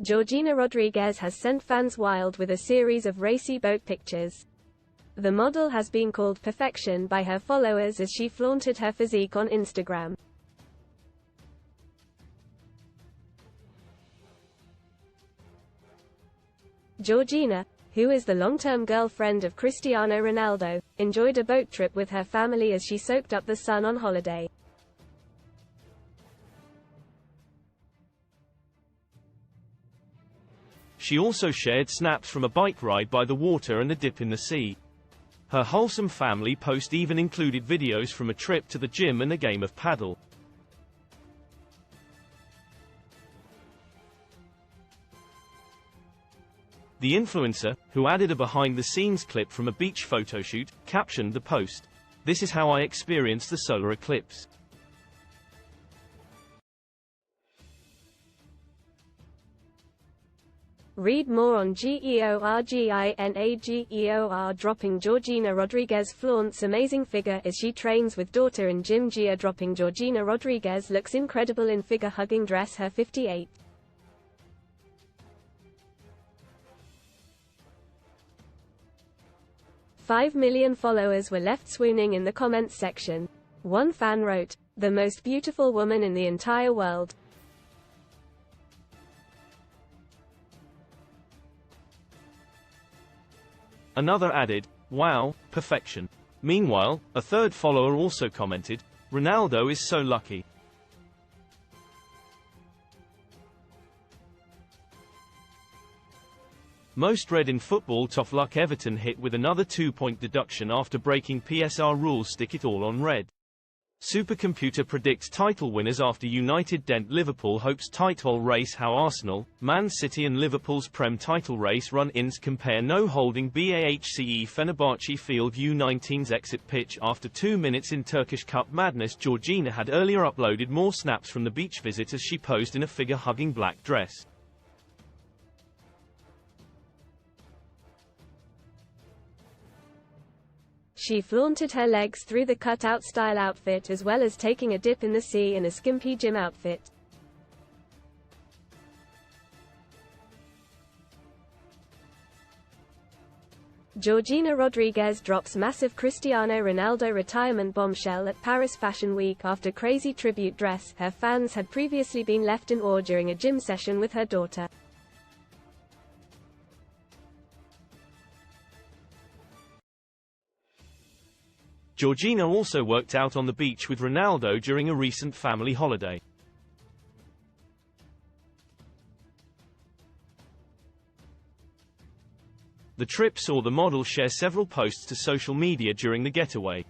Georgina Rodriguez has sent fans wild with a series of racy boat pictures. The model has been called perfection by her followers as she flaunted her physique on Instagram. Georgina, who is the long-term girlfriend of Cristiano Ronaldo, enjoyed a boat trip with her family as she soaked up the sun on holiday. She also shared snaps from a bike ride by the water and a dip in the sea. Her wholesome family post even included videos from a trip to the gym and a game of paddle. The influencer, who added a behind-the-scenes clip from a beach photoshoot, captioned the post, "This is how I experienced the solar eclipse." Read more on Georgina dropping Georgina Rodriguez flaunts amazing figure as she trains with daughter in gym. Dropping Georgina Rodriguez looks incredible in figure hugging dress. Her 58. "5 million followers were left swooning in the comments section. One fan wrote, 'The most beautiful woman in the entire world.' Another added, 'Wow, perfection.' Meanwhile, a third follower also commented, 'Ronaldo is so lucky.' Most read in football: tough luck. Everton hit with another 2-point deduction after breaking PSR rules. Stick it all on red. Supercomputer predicts title winners after United dent Liverpool hopes title race. How Arsenal, Man City and Liverpool's Prem title race run-ins compare. No holding. BAHCE Fenerbahce field U19's exit pitch after 2 minutes in Turkish Cup madness. Georgina had earlier uploaded more snaps from the beach visit as she posed in a figure-hugging black dress. She flaunted her legs through the cutout style outfit as well as taking a dip in the sea in a skimpy gym outfit. Georgina Rodriguez drops massive Cristiano Ronaldo retirement bombshell at Paris Fashion Week after crazy tribute dress. Her fans had previously been left in awe during a gym session with her daughter. Georgina also worked out on the beach with Ronaldo during a recent family holiday. The trip saw the model share several posts to social media during the getaway.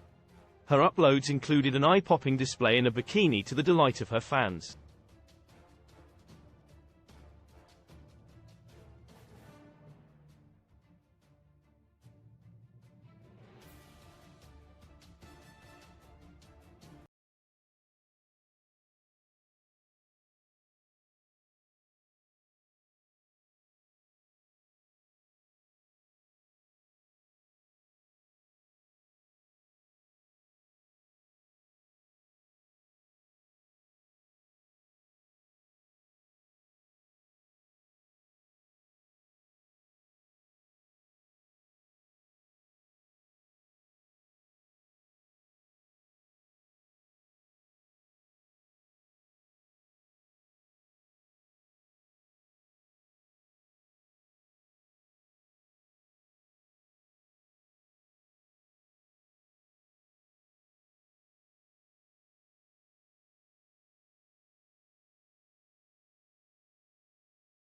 Her uploads included an eye-popping display in a bikini to the delight of her fans.